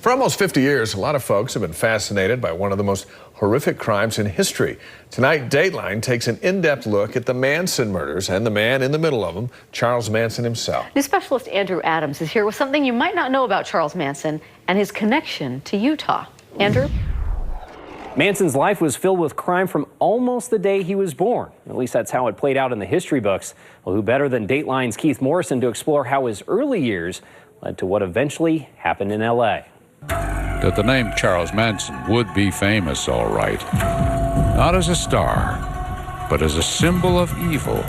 For almost 50 years, a lot of folks have been fascinated by one of the most horrific crimes in history. Tonight, Dateline takes an in-depth look at the Manson murders and the man in the middle of them, Charles Manson himself. News specialist Andrew Adams is here with something you might not know about Charles Manson and his connection to Utah. Andrew? Manson's life was filled with crime from almost the day he was born. At least that's how it played out in the history books. Well, who better than Dateline's Keith Morrison to explore how his early years led to what eventually happened in L.A. That the name Charles Manson would be famous, all right. Not as a star, but as a symbol of evil.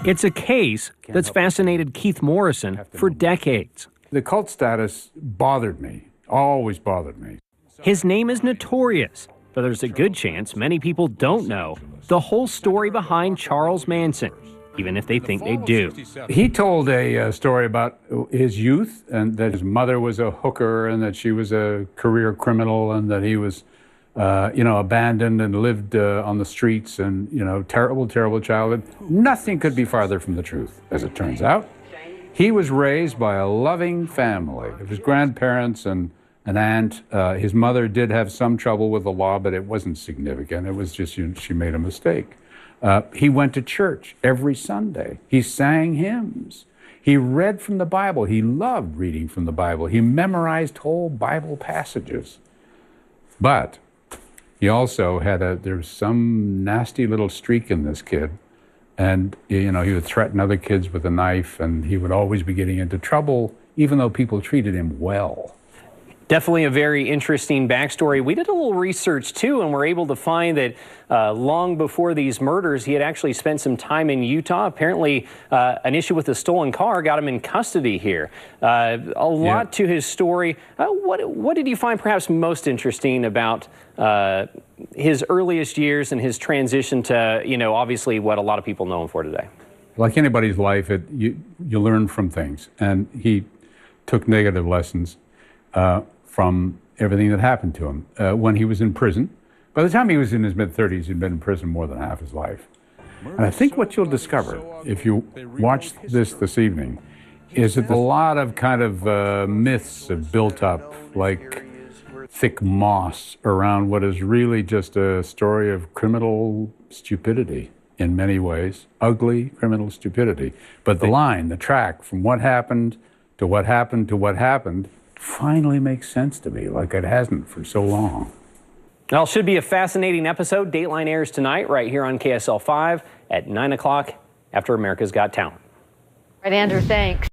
It's a case that's fascinated Keith Morrison for decades. The cult status bothered me, always bothered me. His name is notorious, but there's a good chance many people don't know the whole story behind Charles Manson, even if they think they do. He told a story about his youth and that his mother was a hooker and that she was a career criminal and that he was, abandoned and lived on the streets and, terrible, terrible childhood. Nothing could be farther from the truth, as it turns out. He was raised by a loving family. His grandparents and an aunt. His mother did have some trouble with the law, but it wasn't significant. It was just she made a mistake. He went to church every Sunday. He sang hymns. He read from the Bible. He loved reading from the Bible. He memorized whole Bible passages. But he also had there was some nasty little streak in this kid. And, he would threaten other kids with a knife, and he would always be getting into trouble, even though people treated him well. Definitely a very interesting backstory. We did a little research, too, and were able to find that long before these murders, he had actually spent some time in Utah. Apparently, an issue with a stolen car got him in custody here. A lot to his story. What did you find perhaps most interesting about his earliest years and his transition to, obviously what a lot of people know him for today? Like anybody's life, you learn from things. And he took negative lessons from everything that happened to him when he was in prison. By the time he was in his mid-30s, he'd been in prison more than half his life. And I think what you'll discover, if you watch this evening, is that a lot of kind of myths have built up, like thick moss around what is really just a story of criminal stupidity in many ways, ugly criminal stupidity. But the track from what happened to what happened to what happened finally makes sense to me, like it hasn't for so long. Well, should be a fascinating episode. Dateline airs tonight right here on KSL 5 at 9 o'clock after America's Got Talent. Right, Andrew, thanks.